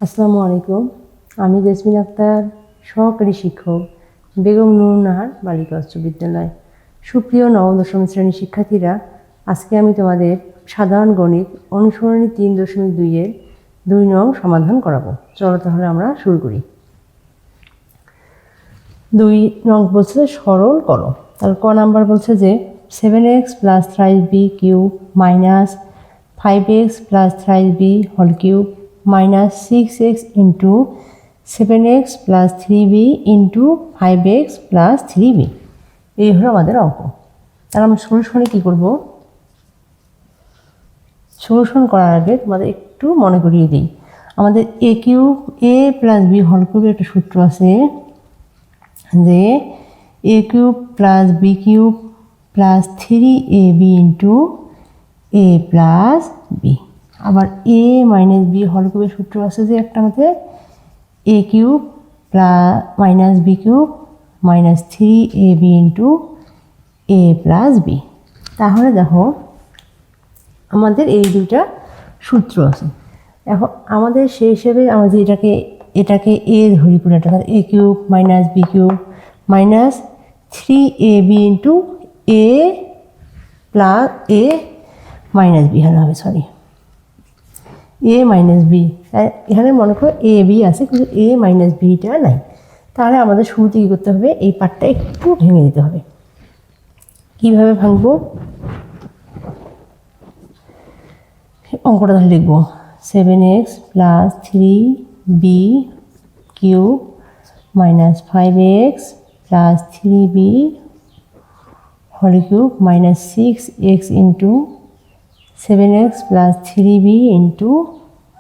আসসালামু আলাইকুম। আমি জেসমিন আক্তার, সহকারী শিক্ষক, বেগম নুরুন্নাহার বালিকা উচ্চ বিদ্যালয়। সুপ্রিয় নবম দশম শ্রেণীর শিক্ষার্থীরা, আজকে আমি তোমাদের সাধারণ গণিত অনুসরণী 3.2 এর 2 নং সমাধান করাবো। চলো তাহলে আমরা শুরু করি। 2 নং বলছে সরল করো। তাহলে ক নাম্বার বলছে যে 7x + 3b cube minus 5x + 3b whole cube minus 6x into 7x plus 3b into 5x plus 3b। এই হলো আমাদের অঙ্ক। তাহলে আমরা সলিউশনে কী করব? সলিউশন করার আগে তোমাদের একটু মনে করিয়ে দিই, আমাদের a cube a plus b whole কিউবের একটা সূত্র আছে যে a cube plus b cube plus 3ab into a plus b। আবার a মাইনাস বি হোল কিউবের সূত্র আছে যে একটা আমাদের a cube minus B cube minus 3ab into a plus B. তাহলে দেখো আমাদের এই দুইটা সূত্র আছে। এখন আমাদের সেই হিসেবে আমাদের এটাকে a ধরি পুরোটা, a cube minus B cube minus 3ab into a plus a minus B হবে, সরি a মাইনাস বি। এখানে মনে করো a b আছে কিন্তু a মাইনাস বিটা নাই। তাহলে আমাদের শুরুতে কী করতে হবে? এই পার্টটা একটু ভেঙে দিতে হবে। কীভাবে ভাঙবো অঙ্কটা তাহলে লিখবো 7x + 3b cube minus 5x + 3b whole cube minus 6x into 7x plus 3b into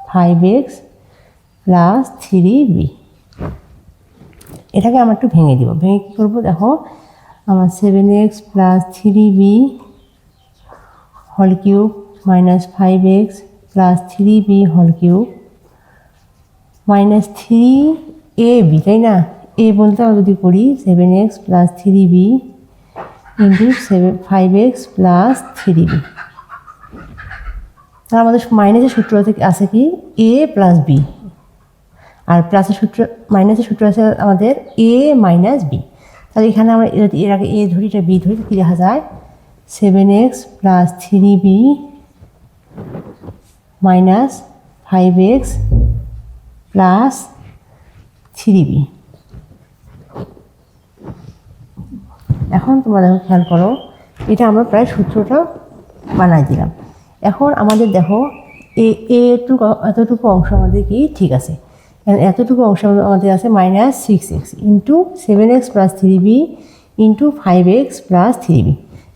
5x plus 3b। এটাকে আমরা একটু ভেঙে দিব। ভেঙে কী করবো দেখো, আমার 7x plus 3b whole cube minus 5x plus 3b whole cube minus 3ab, তাই না? a বলতে আমরা যদি করি 7x plus 3b into 5x plus 3b। তাহলে আমাদের মাইনাসের সূত্র আছে কি a প্লাস বি, আর প্লাসের সূত্র মাইনাসের সূত্র আছে আমাদের a মাইনাস বি। তাহলে এখানে আমরা এর আগে a ধরি, এটা b ধরি, কী দেখা যায় 7x plus 3b minus 5x plus 3b। এখন তোমরা দেখো খেয়াল করো, এটা আমরা প্রায় সূত্রটা বানাই দিলাম। এখন আমাদের দেখো এতটুকু অংশ আমাদের কি ঠিক আছে, এতটুকু অংশ আমাদের আছে minus 6x into 7x plus 3b into 5x plus 3b।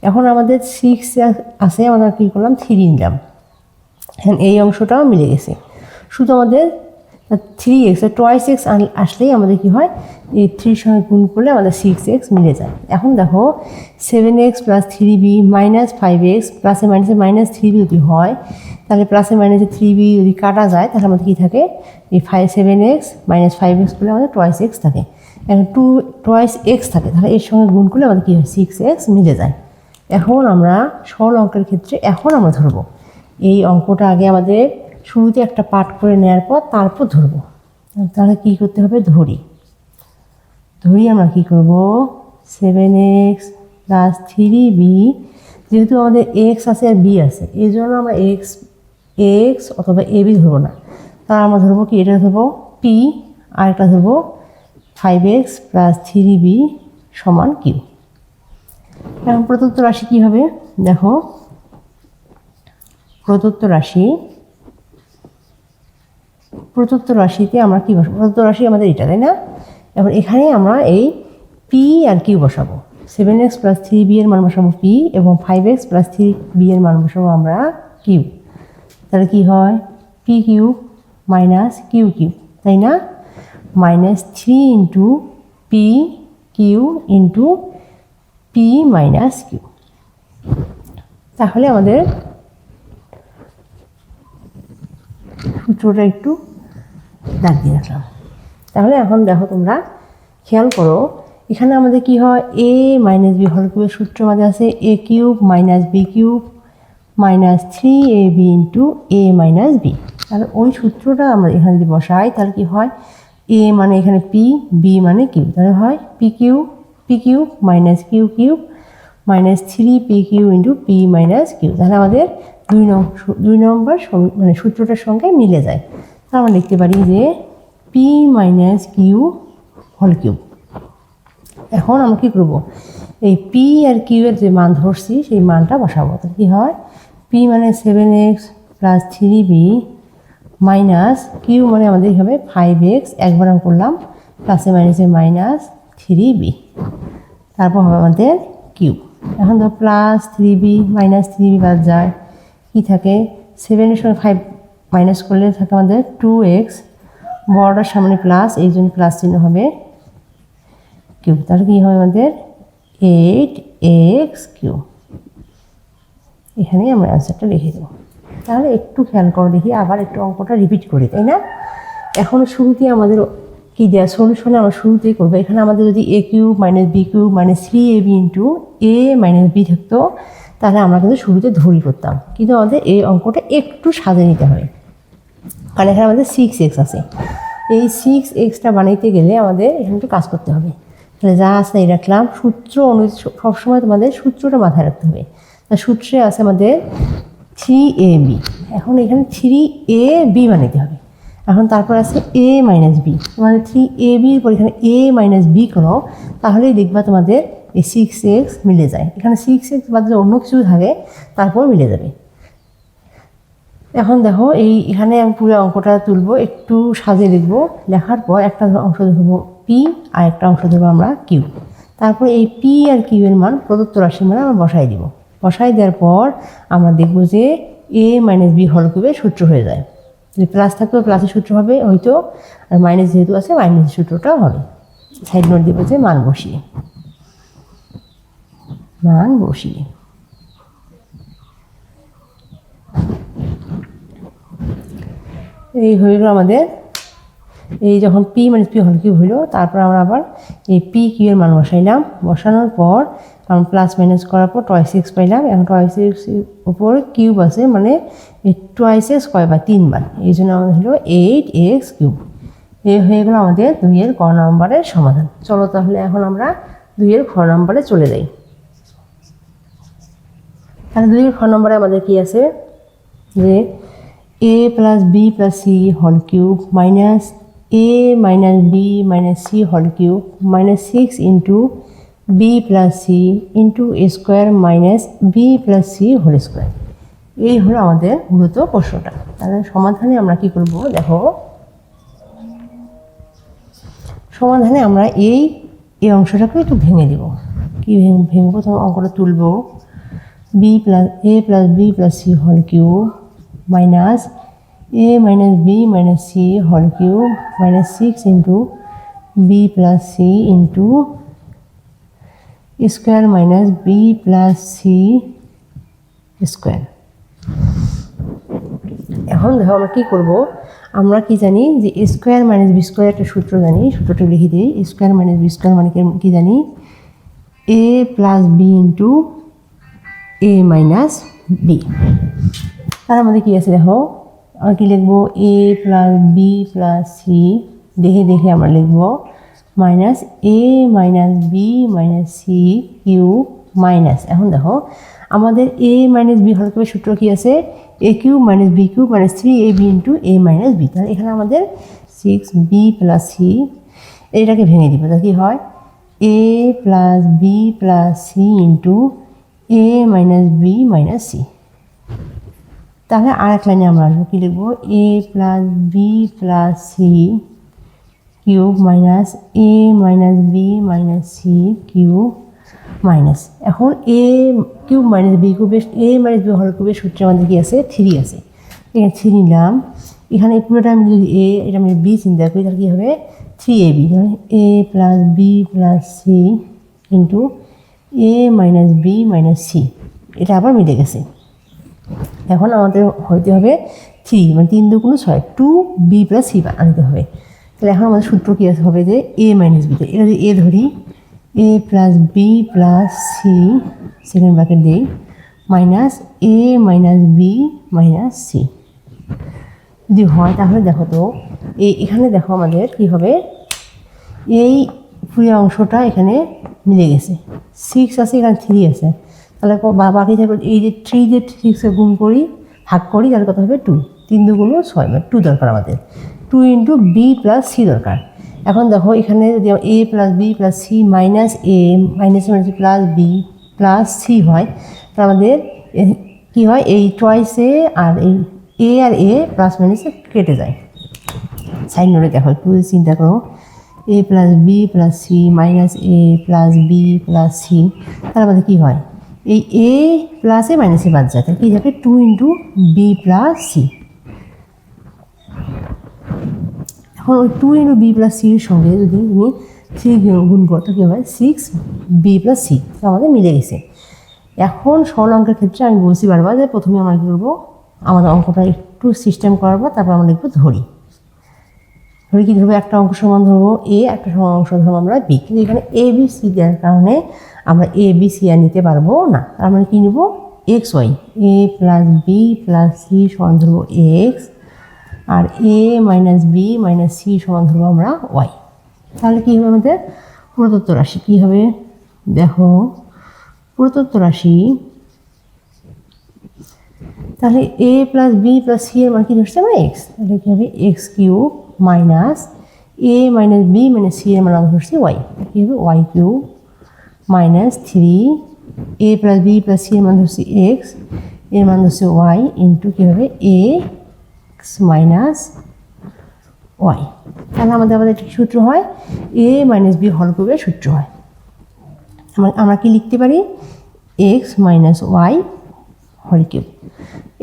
এখন আমাদের 6 আছে, আমরা কী করলাম 3 নিলাম, এখন এই অংশটাও মিলে গেছে। শুধু আমাদের 3x টোয়াইস এক্স আসলেই আমাদের কী হয়, এই 3 সঙ্গে গুণ করলে আমাদের 6x মিলে যায়। এখন দেখো 7x plus 3b minus 5x প্লাসে মাইনাসে মাইনাস 3b যদি হয়, তাহলে প্লাসে মাইনাসে 3b যদি কাটা যায় তাহলে আমাদের কী থাকে, এই 7x মাইনাস 5x করলে আমাদের টোয়াইস এক্স থাকে। এখন টোয়াইস এক্স থাকে, তাহলে এর সঙ্গে গুণ করলে আমাদের কী হয় 6x মিলে যায়। এখন আমরা সরল অঙ্কের ক্ষেত্রে এখন আমরা ধরবো এই অঙ্কটা আগে আমাদের শুরুতে একটা পাঠ করে নেওয়ার পর তারপর ধরবো। তাহলে কী করতে হবে, ধরি আমরা কী করব 7x প্লাস 3b, যেহেতু আমাদের এক্স আছে আর বি আছে এই জন্য আমরা এক্স অথবা এ বি ধরবো না। তাহলে আমরা ধরবো কি, এটা ধরবো পি আর একটা ধরবো 5x প্লাস 3b সমান কিউ। এখন প্রদত্ত রাশি কী হবে দেখো, প্রদত্ত রাশিতে আমরা কী বসাবো, প্রদত্ত রাশি আমাদের এটা, তাই না? এবার এখানে আমরা এই পি আর কিউ বসাবো। 7x প্লাস 3b এর মান বসাবো পি এবং 5x প্লাস 3b এর মান বসাবো আমরা কিউ। তাহলে কী হয়, P Q minus Q Q, তাই না? Minus 3 into P Q into P minus Q. তাহলে আমাদের সূত্রটা একটু দাগ দিয়ে রাখলাম। তাহলে এখন দেখো তোমরা খেয়াল করো, এখানে আমাদের কি হয়, a মাইনাস বি হোল কিউবের সূত্র আমাদের আছে a cube minus B cube minus 3ab into a minus b। তাহলে ওই সূত্রটা আমরা এখানে যদি বসাই তাহলে কি হয়, a মানে এখানে p, b মানে q, তাহলে হয় p cube minus q cube minus 3pq into p minus q। তাহলে আমাদের দুই নম্বর মানে সূত্রটার সঙ্গে মিলে যায়। তাহলে আমরা লিখতে পারি যে p minus q whole cube. এখন আমরা কী করবো, এই p আর q এর যে মান ধরছি সেই মানটা বসাবো। তাহলে কী হয়, p মানে 7x plus 3b minus q মানে আমাদের হবে 5x, একবার আমি করলাম প্লাসে মাইনাসে মাইনাস 3b, তারপর হবে আমাদের কিউব। এখন তো প্লাস 3b মাইনাস 3b বাদ যায়, কী থাকে 7-এর সঙ্গে 5 মাইনাস করলে থাকে আমাদের 2x, বড়টার সামনে প্লাস, এই জন্য প্লাস চিহ্ন হবে কিউব। তাহলে কী হবে আমাদের 8x কিউব। এখানেই আমরা অ্যান্সারটা লিখে দেবো। তাহলে একটু খেয়াল করে দেখি, আবার একটু অঙ্কটা রিপিট করি, তাই না? এখন শুরুতে আমাদের কী দেওয়া, সলিউশনে আমরা শুরুতেই করবো। এখানে আমাদের যদি a cube minus b cube minus 3ab into a minus b থাকতো তাহলে আমরা কিন্তু শুরুতে ধরি করতাম, কিন্তু আমাদের এই অঙ্কটা একটু সাজিয়ে নিতে হবে, কারণ এখানে আমাদের 6x আছে। এই 6xটা বানাইতে গেলে আমাদের এখানে একটু কাজ করতে হবে। তাহলে যা আছে এই রাখলাম, সূত্র অনুযায়ী সবসময় তোমাদের সূত্রটা মাথায় রাখতে হবে। তা সূত্রে আছে আমাদের 3ab, এখন এখানে 3ab বানাইতে হবে। এখন তারপর আছে a মাইনাস b, তোমাদের 3ab পর এখানে a মাইনাস b করো, তাহলেই দেখবা তোমাদের এই 6x মিলে যায়। এখানে 6x বাদে অন্য কিছু থাকে তারপর মিলে যাবে। এখন দেখো এখানে আমি পুরো অঙ্কটা তুলবো, একটু সাজিয়ে লিখবো, লেখার পর একটা অংশ ধরবো p আর একটা অংশ ধরবো আমরা q। তারপর এই p আর q এর মান প্রদত্ত রাশির মানে আমরা বসাই দিব। বসাই দেওয়ার পর আমরা দেখব যে a মাইনাস b হল কিউবের সূত্র হয়ে যায়। যদি প্লাস থাকতো প্লাসের সূত্র হবে হয়তো, আর মাইনাস যেহেতু আছে মাইনাসের সূত্রটাও হবে। সাইড নোট দেবো যে মান বসিয়ে এই হয়ে গেল আমাদের। এই যখন p মাইনাস p হল কিউব হইল, তারপর আমরা আবার এই p কিউ এর মান বসাইলাম। বসানোর পর আমরা প্লাস মাইনাস করার পর 2x পাইলাম। এখন 2x উপর কিউব আছে, মানে 2x কয়বার, 3 বার, এই জন্য আমাদের হলো 8x কিউব। এই হয়ে গেল আমাদের 2-এর ক নম্বরের সমাধান। চলো তাহলে এখন আমরা 2-এর খ নম্বরে চলে যাই। তাহলে 2-এর খ নম্বরে আমাদের কি আছে যে a plus b plus c whole cube minus a minus b minus c whole cube minus 6 into b plus c into a square minus b plus c whole square. এই হলো আমাদের মূলত প্রশ্নটা। তাহলে সমাধানে আমরা কি করব, দেখো সমাধানে আমরা এই অংশটাকে একটু ভেঙে দেব। কি ভেঙবো, তখন অঙ্কটা তুলব a plus b plus c whole cube minus a minus b minus c whole cube minus 6 into b plus c into square minus b plus c square. এখন দেখো আমরা কী করবো, আমরা কি জানি যে স্কোয়ার মাইনাস বি স্কোয়ার একটা সূত্র জানি, সূত্রটা লিখে দিই। স্কোয়ার মাইনাস বি স্কোয়ার মানে কি জানি, a plus B into a minus B. তার আমাদের কী আছে দেখো, আমরা কি লিখবো a plus B plus C, দেখে আমরা লিখবো minus a minus B minus C cube minus. এখন দেখো আমাদের a মাইনাস বি হল কিউবের সূত্র কি আছে, a cube minus B cube minus 3ab into a minus B. তাহলে এখানে আমাদের 6b প্লাস সি, এইটাকে ভেঙে দিব। তাহলে কী হয় a plus B plus C into a minus B minus C. তাহলে আর এক লাইনে আমরা আসবো, কী লিখবো a plus B plus C cube minus a minus B minus C cube minus. এখন a কিউব মাইনাস বি কিউবের a মাইনাস বি হল কিউবের সূত্রে আমাদের কি আছে, 3 আছে। এখানে 3 নিলাম, এখানে পুরোটা আমি যদি a এটা আমি b চিন্তা করি তাহলে কী হবে 3ab, a plus B plus C into a minus B minus C, এটা আবার মিলে গেছে। এখন আমাদের হইতে হবে 3, মানে 3 দুগুণ 6, 2b প্লাস সি আনতে হবে। তাহলে এখন আমাদের সূত্র কী হবে যে a মাইনাস বিতে, এটা যদি a ধরি a plus B plus C second bracket দিই minus A minus B minus C যদি হয় তাহলে দেখো তো এখানে দেখো আমাদের কী হবে, এই পুরো অংশটা এখানে মিলে গেছে, 6 আছে এখানে 3 আছে, তাহলে বাকি থাকবে এই যে 3 যে 6 গুণ করি ভাগ করি তাহলে কত হবে 2, 3 2 গুণ 6 মানে 2 দরকার আমাদের, 2 ইন্টু বি প্লাস সি দরকার। এখন দেখো এখানে যদি A plus B plus C minus A minus minus plus B plus C হয় তাহলে আমাদের কী হয়, এই টয়েসে আর এই এ আর এ প্লাস মাইনাসে কেটে যায়। সাইড নোটে দেখো একটু চিন্তা করো, A plus B plus C minus A plus B plus C, তার মধ্যে কী হয়, এই এ প্লাসে মাইনাসে বাদ যায়, তাহলে কী যাবে 2 ইন্টু বি প্লাস সি। এখন ওই 2 ইন্টু বি প্লাস সির সঙ্গে যদি তুমি 3 গুণ করো তো কী হবে 6 বি প্লাস সি, আমাদের মিলে গেছে। এখন সরল অঙ্কের ক্ষেত্রে আমি বলছি বারবার যে প্রথমে আমরা কী করবো, আমাদের অঙ্কটা একটু সিস্টেম করাবো, তারপর আমরা একটু ধরি কী ধরবো, একটা অঙ্ক সমান ধরবো এ, একটা সমান অংশ ধরবো আমরা বি, কিন্তু এখানে এ বি সি দেওয়ার কারণে আমরা এ বি সি আর নিতে পারবো না, আমরা কী নেব এক্স ওয়াই, এ প্লাস বি প্লাস সি সমান ধরবো এক্স, আর এ মাইনাস বি মাইনাস সি সমান ধরবো আমরা ওয়াই। তাহলে কী হবে আমাদের প্রদত্ত রাশি কী হবে, দেখো প্রদত্ত রাশি, তাহলে এ প্লাস বি প্লাস সি এর মান কী ধরছে আমরা এক্স, তাহলে কী হবে X cube minus A minus B minus C এর মান আমরা ধরছি ওয়াই, কী হবে ওয়াই কিউব মাইনাস 3 এ প্লাস বি প্লাস সি এর মান ধরছি এক্স, এর মান ধরছি ওয়াই ইন্টু কী হবে এ এক্স মাইনাস ওয়াই। তাহলে আমাদের একটি সূত্র হয় এ মাইনাস বি হল কিউবের সূত্র হয়। আমরা কি লিখতে পারি, এক্স মাইনাস ওয়াই হল কিউব।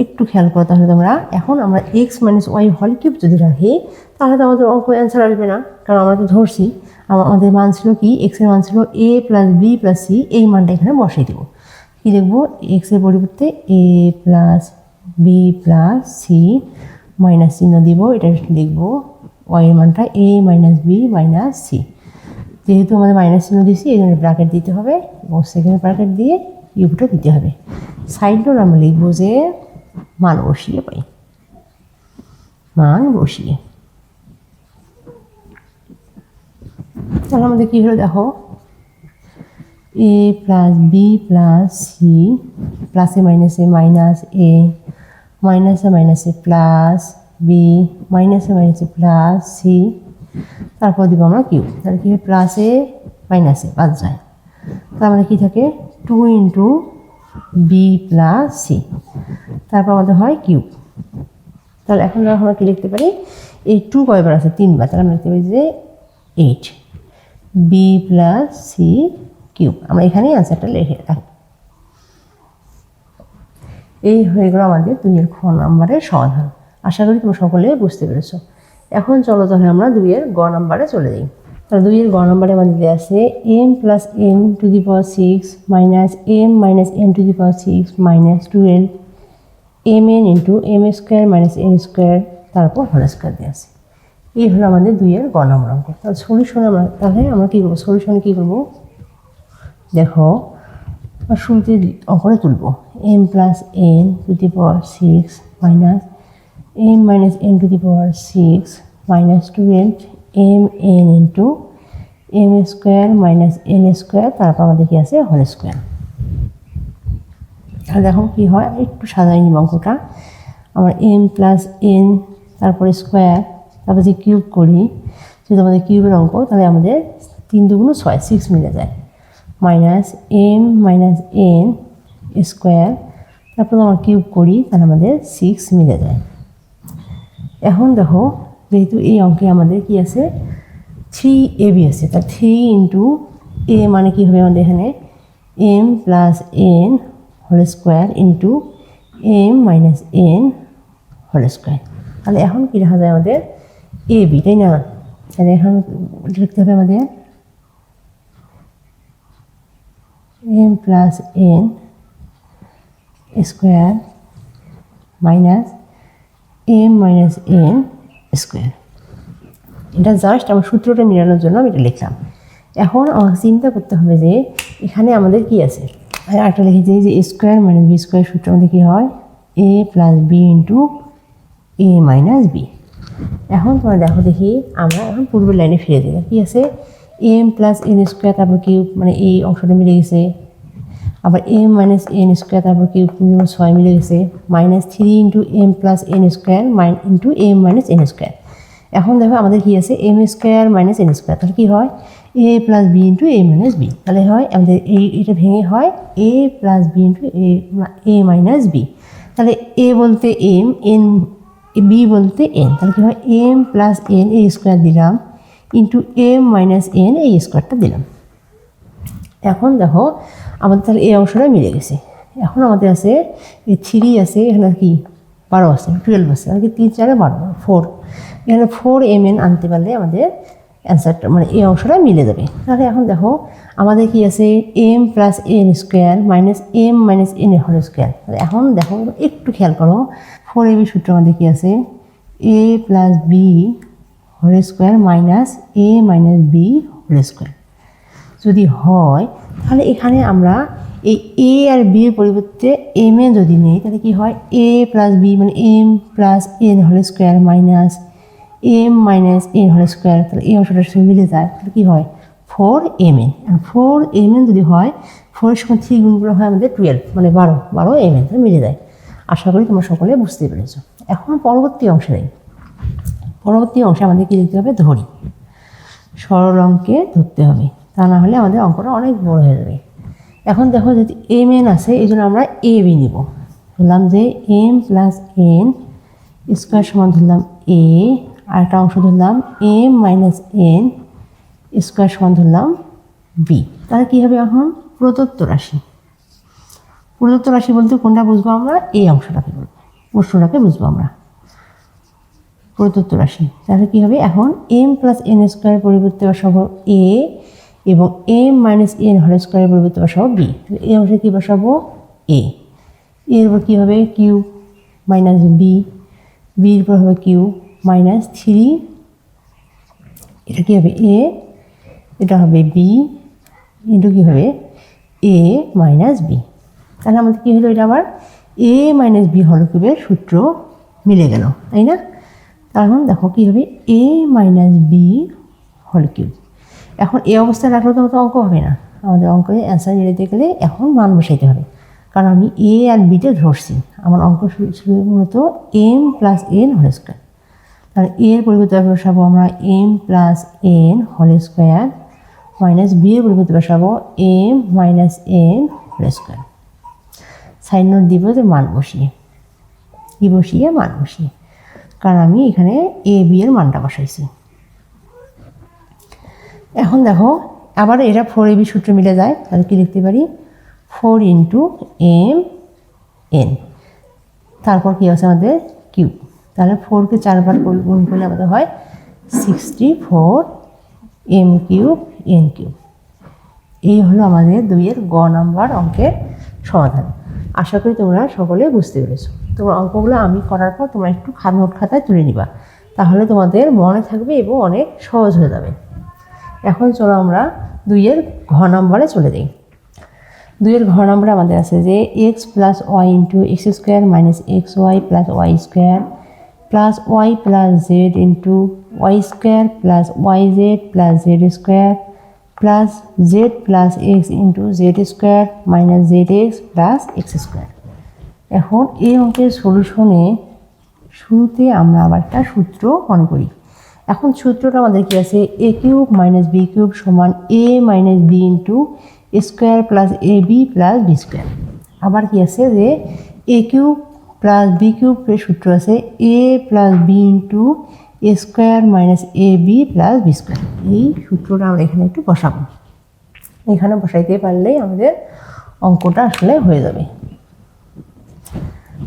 একটু খেয়াল করো তাহলে তোমরা, এখন আমরা এক্স মাইনাস ওয়াই হল কিউব যদি রাখি তাহলে তো আমাদের অঙ্ক অ্যান্সার আসবে না, কারণ আমরা তো ধরছি আমাদের মান ছিল কি, এক্সের মান ছিল A plus B plus C, এই মানটা এখানে বসাই দেবো। কী লিখবো, এক্সের পরিবর্তে A plus B plus C minus চিহ্ন দিব, এটা লিখবো ওয়াইয়ের মানটা A minus B minus C, যেহেতু আমাদের মাইনাস চিহ্ন দিয়েছি এই জন্য ব্র্যাকেট দিতে হবে এবং সেকেন্ড ব্র্যাকেট দিয়ে কিউবটা দিতে হবে। সাইড নোট আমরা লিখবো যে মান বসিয়ে পাই, মান বসিয়ে। তাহলে আমাদের কী হলো দেখো, এ প্লাস বি প্লাস সি প্লাসে মাইনাসে মাইনাস এ মাইনাসে মাইনাসে প্লাস বি মাইনাসে মাইনাসে প্লাস সি, তারপর দিব আমরা কিউব, তাহলে কী হয় প্লাসে মাইনাসে বাদ যায়, তার মানে কী থাকে 2 ইন্টু বি প্লাস সি, তারপর আমাদের হয় কিউব। তাহলে এখন আমরা কী লিখতে পারি, এই 2 কয়বার আছে 3 বার, তাহলে আমরা লিখতে পারি যে 8 বি প্লাস সি কিউব। আমরা এখানেই অ্যান্সারটা লিখে রাখি। এই হয়ে গেল আমাদের 2 এর খ নাম্বারের সমাধান। আশা করি তোমরা সকলে বুঝতে পেরেছো। এখন চলো তাহলে আমরা 2 এর গ নাম্বারে চলে যাই। তাহলে 2 এর গ নাম্বারে আমাদের দেওয়া আছে m plus n to the power 6 minus m minus n to the power 6 minus 12 mn into m square minus n square তারপর হোল স্কোয়ার দেওয়া আছে। এই হলো আমাদের 2 এর গ নাম্বার অঙ্ক। তাহলে সলিউশন আমরা কী করবো, সলিউশনে কী করবো দেখো, শুরুতে অঙ্কটা তুলবো m plus n to the power 6 minus m minus n to the power 6 minus 12 mn into m square minus n square তারপর আমাদের কী আছে হোল স্কোয়ার। তাহলে দেখো কী হয়, একটু সাজাই নিব অঙ্কটা। আমার m প্লাস n তারপরে স্কোয়ার, তারপর যে কিউব করি যেহেতু আমাদের কিউবের অঙ্ক, তাহলে আমাদের 3 2 6 6 মিলে যায়, minus m minus n square, তারপর আমরা কিউব করি তাহলে আমাদের 6 মিলে যায়। এখন দেখো যেহেতু এই অঙ্কে আমাদের কি আছে 3ab আছে, তা 3 ইন্টু a মানে কী হবে আমাদের এখানে m plus n whole square into m minus n whole square. তাহলে এখন কী দেখা যায় আমাদের ab, তাই না? তাহলে এখন লিখতে হবে আমাদের m plus n square minus m minus n square. এটা জাস্ট আমার সূত্রটা মিলানোর জন্য আমি এটা লিখলাম। এখন আমাকে চিন্তা করতে হবে যে এখানে আমাদের কি আছে, আর একটা লিখে দিই যে এ স্কোয়ার মাইনাস বি স্কোয়ার সূত্র আমাদের কী হয় A plus B into A minus B. এখন তোমরা দেখো দেখি আমরা এখন পূর্বের লাইনে ফিরে দিই কী আছে এম প্লাস এন স্কোয়ার তারপর কিউব মানে এই অংশটা মিলে গেছে, আবার এম মাইনাস এন স্কোয়ার তারপর কিউব 6 মিলে গেছে, minus 3 into M plus N square into M minus N square. এখন দেখো আমাদের কী আছে M square minus N square, তাহলে কী হয় A plus B into A minus B, তাহলে হয় আমাদের এটা ভেঙে হয় A plus B into A minus B. তাহলে এ বলতে এম, এন বি বলতে এন, তাহলে কী হয় M plus N A square দিলাম ইন্টু এম মাইনাস এন এই স্কোয়ারটা দিলাম। এখন দেখো আমাদের তাহলে এই অংশটা মিলে গেছে। এখন আমাদের আছে এই 3 আছে, এখানে কি 12 আছে 12 আছে, আর কি 3 4 12 4, এখানে 4 mn আনতে পারলে আমাদের অ্যান্সারটা মানে এই অংশটা মিলে যাবে। তাহলে এখন দেখো আমাদের কি আছে M plus N square minus M minus N whole square. তাহলে এখন দেখো একটু খেয়াল করো 4ab সূত্র আমাদের কি আছে A plus B whole square minus A minus B whole square. যদি হয় তাহলে এখানে আমরা এই এ আর বি এর পরিবর্তে এম এ যদি নেই তাহলে কি হয় এ প্লাস বি মানে M plus N whole square minus M minus N whole square, তাহলে এই অংশটার সঙ্গে মিলে যায়, তাহলে কী হয় 4mn। 4mn যদি হয় 4-এর সঙ্গে 3 গুণ করে হয় আমাদের 12 মানে 12 mn, তাহলে মিলে যায়। আশা করি তোমরা সকলে বুঝতে পেরেছো। এখন পরবর্তী অংশে নেই, পরবর্তী অংশে আমাদের কী লিখতে হবে ধরি, সরল অঙ্কে ধরতে হবে, তা না হলে আমাদের অঙ্কটা অনেক বড় হয়ে যাবে। এখন দেখো যদি mn আছে এই জন্য আমরা এ বি নিব, ধরলাম যে এম প্লাস এন স্কোয়ার সমান ধরলাম এ, আর একটা অংশ ধরলাম এম মাইনাস এন স্কোয়ার সমান ধরলাম বি। তাহলে কী হবে এখন প্রদত্ত রাশি, প্রদত্ত রাশি বলতে কোনটা বুঝবো আমরা এই অংশটাকে বলবো, প্রশ্নটাকে বুঝবো আমরা প্রদত্ত রাশি। তাহলে কী হবে এখন এম প্লাস এন স্কোয়ারের পরিবর্তে বসাবো এ এবং এম মাইনাস এন হোল স্কোয়ারের পরিবর্তে বসাবো বি। এই অংশে কী বসাবো এ, এর উপর কী হবে কিউ মাইনাস বি, বির উপর হবে কিউ মাইনাস 3, এটা কী হবে এ, এটা হবে বি ইন্টু কী হবে এ মাইনাস বি। তাহলে আমাদের কী হলো এটা আবার এ মাইনাস বি হল কিউবের সূত্র মিলে গেল, তাই না? তখন দেখো কী হবে এ মাইনাস বি হল কিউব। এখন এই অবস্থায় রাখলে তো অঙ্ক হবে না, আমাদের অঙ্কের অ্যান্সার নিয়ে দিতে গেলে এখন মান বসাইতে হবে, কারণ আমি এ আর বিতে ধরছি। আমার অঙ্ক শুরু মূলত M plus N whole square, তাহলে এর পরিবর্তে বসাবো আমরা M plus N whole square minus B এর পরিবর্তে বসাবো M minus N whole square. Side note দিব যে মান বসিয়ে, কি বসিয়ে মান বসিয়ে, কারণ আমি এখানে এ বি এর মানটা বসাইছি। এখন দেখো আবার এটা 4ab সূত্র মিলে যায়, তাহলে কি লিখতে পারি 4 ইন্টু এম এন, তারপর কি আছে আমাদের কিউব, তাহলে 4কে 4 বার গুণ করলে আমাদের হয় 64 এম কিউব এন কিউব। এই হলো আমাদের 2-এর গ নাম্বার অঙ্কের সমাধান। আশা করি তোমরা সকলে বুঝতে পেরেছো। তোমার অঙ্কগুলো আমি করার পর তোমরা একটু নোট খাতায় তুলে নিবা, তাহলে তোমাদের মনে থাকবে এবং অনেক সহজ হয়ে যাবে। এখন চলো আমরা 2-এর ঘ নাম্বারে চলে যাই। 2-এর ঘ নাম্বারে আমাদের আছে যে X plus Y into X square minus X Y plus Y square plus Y plus Z into Y square plus Y Z plus Z square plus Z plus X into Z square minus Z X plus X square. এখন এই অঙ্কের সলিউশনে শুরুতে আমরা আবার একটা সূত্র মনে করি। এখন সূত্রটা আমাদের কি আছে A cube minus B cube সমান A minus B into square plus A B plus B square. আবার কি আছে যে এ কিউব প্লাস বি কিউবের সূত্র আছে A plus B into A square minus A B plus B square. এই সূত্রটা আমরা এখানে একটু বসাবো, এখানে বসাইতে পারলেই আমাদের অঙ্কটা আসলে হয়ে যাবে।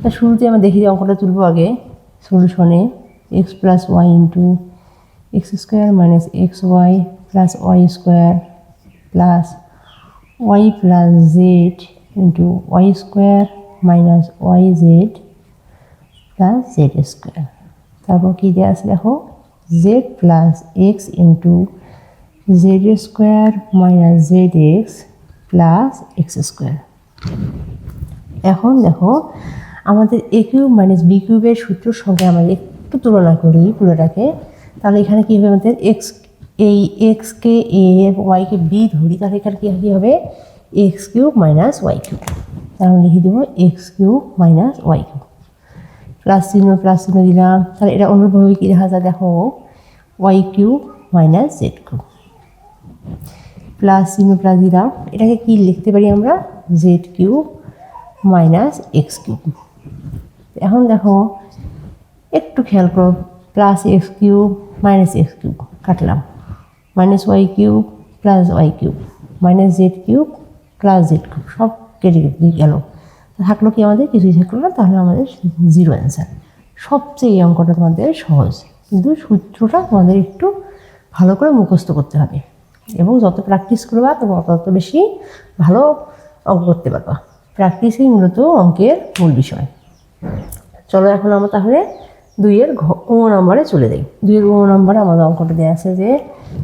তা শুরুতে আমরা দেখি যে অঙ্কটা তুলবো আগে সলিউশনে X plus Y into X square minus X Y plus Y square plus Y plus Z into Y square minus Y Z plus Z square. তারপর কী দেওয়া আছে দেখো Z plus X into Z square minus Z X plus X square. এখন দেখো আমাদের a cube minus b কিউবের সূত্রের সঙ্গে আমরা একটু তুলনা করি পুরোটাকে, তাহলে এখানে কী হবে আমাদের এই এক্সকে a ওয়াইকে b ধরি, তাহলে এখানে কী হবে X cube minus Y cube. তাহলে লিখে দেবো X cube minus Y cube, plus চিহ্ন দিলাম। তাহলে এটা অনুরূপভাবে কী দেখা যায় দেখো Y cube minus Z cube, plus দিলাম। এটাকে কি লিখতে পারি আমরা Z cube minus X cube. এখন দেখো একটু খেয়াল করো, plus X cube minus X cube কাটলাম, minus Y cube plus Y cube minus Z cube plus Z cube, সব কেটে গেল। থাকলো কি আমাদের কিছুই থাকলো না, তাহলে আমাদের 0 অ্যান্সার। সবচেয়ে এই অঙ্কটা তোমাদের সহজ, কিন্তু সূত্রটা তোমাদের একটু ভালো করে মুখস্থ করতে হবে এবং যত প্র্যাকটিস করবা তত বেশি ভালো অঙ্ক করতে পারবা। প্র্যাকটিসই মূলত অঙ্কের মূল বিষয়। চলো এখন আমরা তাহলে 2-এর ও নম্বরে চলে যাই। 2-এর ও নম্বরে আমাদের অঙ্কটা দেওয়া আছে যে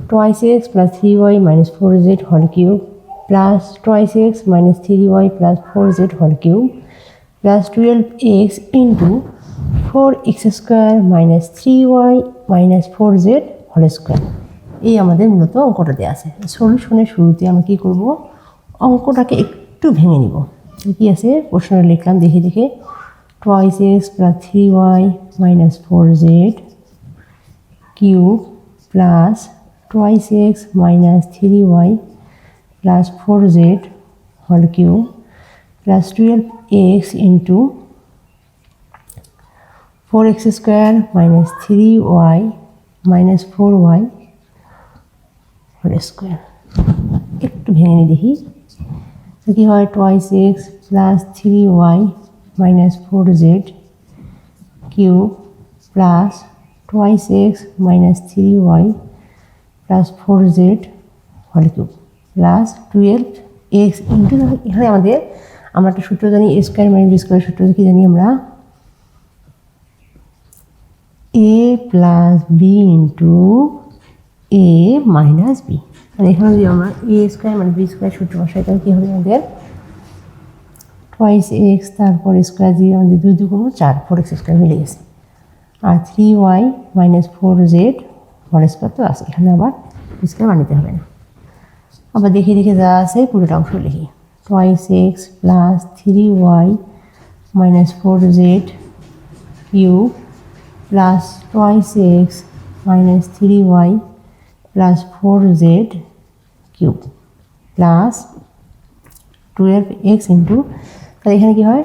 2x + 3y - 4z whole cube plus 2x - 3y + 4z whole cube plus 12x into 4x² - 3y - 4z whole square. এই আমাদের মূলত অঙ্কটা দেওয়া আছে। সলিউশনের শুরুতে আমরা কী করব, অঙ্কটাকে একটু ভেঙে নিব। কী আছে প্রশ্নটা লিখলাম দেখে 2x + 3y - 4z cube plus 2x - 3y + 4z whole cube plus 12x into 4x² - 3y - 4y whole square. একটু ভেঙে নিই দেখি কী হয়। 2x + 3y - 4z cube plus 2x - 3y + 4z whole cube plus 12x into, এখানে আমরা একটা সূত্র জানি a² - b² সূত্র কি জানি আমরা, a + b into a - b। তাহলে এখানে যদি আমরা a² - b² সূত্র বসাই তাহলে কী হবে আমাদের 2x তারপর স্কোয়ার দিয়ে আমাদের 2 × 2 = 4, 4x² মিলে গেছে। আর 3y - 4z হোল স্কোয়ার তো আছে, এখানে আবার স্কোয়ার বানাতে হবে না। আবার দেখে যা আছে পুরোটা অংশ লিখি। 2x + 3y - 4z cube plus 2x - 3y + 4z cube plus 12x into, তাহলে এখানে কী হয়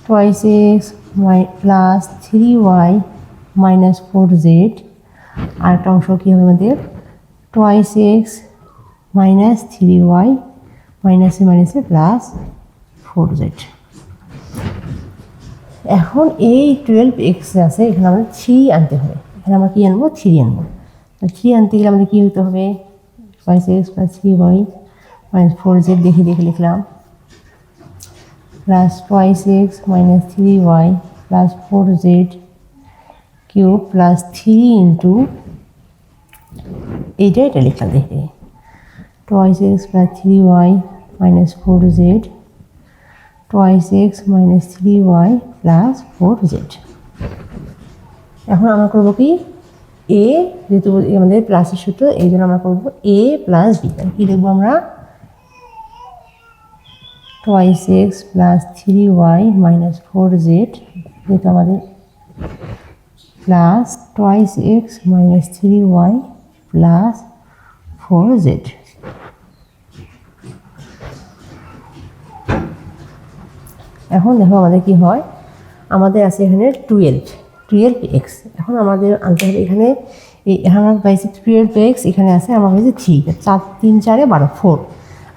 2x + 3y - 4z, আর একটা অংশ কী হবে আমাদের 2x - 3y - প্লাস 4z। এখন এই 12x আছে, এখানে আমাদের 3 আনতে হবে। এখানে আমরা কী আনবো 3 আনবো। 3 আনতে গেলে আমাদের কী হতে হবে 2x + 3y - 4z দেখে লিখলাম plus 2x - 3y + 4z cube plus 3 into এটা লিখলাম দেখে 2x + 3y - 4z 2x - 3y + 4z। এখন আমরা করবো কি a, যেহেতু আমাদের প্লাসের সূত্র এই জন্য আমরা করবো a + b। কী লিখবো আমরা 2x + 3y - 4z, যেহেতু আমাদের প্লাস 2x - 3y + 4z। এখন দেখো আমাদের কি হয়, আমাদের আছে এখানে 12x। এখন আমাদের আনতে হবে এখানে আমরা পাইছি 12x, এখানে আছে আমার কাছে 3, 4 3 4 12 4,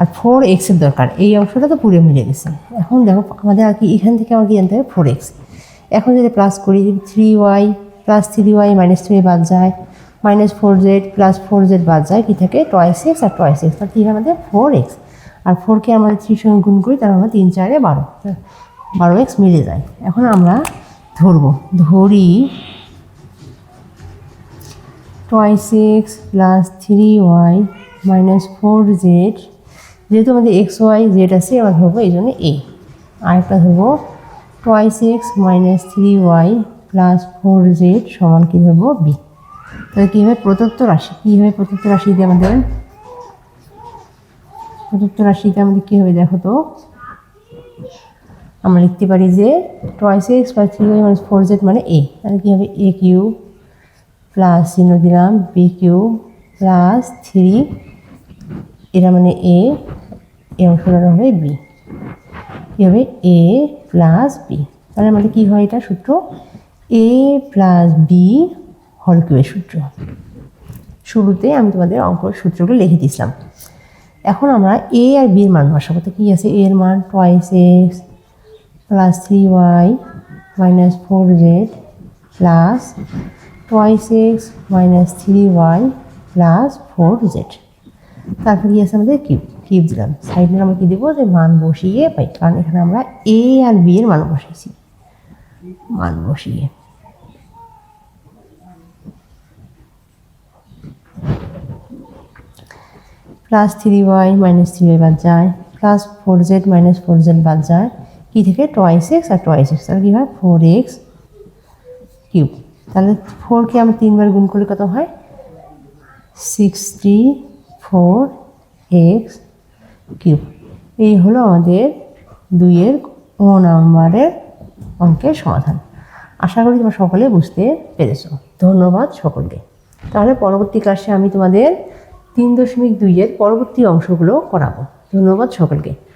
আর 4x এর দরকার। এই অংশটা তো পুরো মিলে গেছে। এখন দেখো আমাদের আর কি এখান থেকে আমার কি জানতে হবে 4x। এখন যদি প্লাস করি 3y + 3y - 3 বাদ যায়, -4z + 4z বাদ যায়, কী থাকে 2x আর 2x, তাহলে কী হয় আমাদের 4x। আর 4কে আমাদের 3 সঙ্গে গুণ করি, তাহলে আমরা 3 4 12x মিলে যায়। এখন আমরা ধরি 2x + 3y - 4z যেহেতু আমাদের এক্স ওয়াই জেড আছে আমরা ধরবো এই জন্য এ। আরেকটা ধরবো twice x minus 3y plus 4z সমান কী ধরবো বি। তাহলে কী হবে প্রদত্ত রাশি, কী হবে প্রদত্ত রাশিতে আমাদের, প্রদত্ত রাশিতে আমাদের কী হবে দেখো তো, আমরা লিখতে পারি যে twice x plus 3y minus 4z মানে এ। তাহলে কী হবে এ কিউব প্লাস চিহ্ন দিলাম বি কিউব প্লাস 3, এটা মানে এ, এই অংশটা হবে বি। কী হবে এ প্লাস বি। তাহলে আমাদের কী হয় এটা সূত্র এ প্লাস বি হোল কিউবের সূত্র। শুরুতে আমি তোমাদের অঙ্কর সূত্রগুলো লিখে দিয়েছিলাম। এখন আমরা এ আর বির মান বসাবো। তো কী আছে, এর মান twice x plus 3y minus 4z plus twice x minus 3y plus 4z। তারপর কি আছে আমাদের কিউব, কিউব দিলাম। সাইডে আমরা কী দেবো, যে মান বসিয়ে পাই, কারণ এখানে আমরা এ আর বি এর মান বসাইছি, মান বসিয়ে প্লাস 3y মাইনাস 3y বাদ যায়, প্লাস 4z মাইনাস 4z বাদ যায়, কী থেকে টোয়াইস এক্স আর টোয়াইস এক্স, তাহলে কী হয় 4x কিউব। তাহলে 4কে আমরা 3বার গুণ করলে কত হয় 64x কিউব। এই হলো আমাদের 2-এর ও নম্বরের অঙ্কের সমাধান। আশা করি তোমরা সকলে বুঝতে পেরেছো। ধন্যবাদ সকলকে। তাহলে পরবর্তী ক্লাসে আমি তোমাদের 3.2-এর পরবর্তী অংশগুলো করাবো। ধন্যবাদ সকলকে।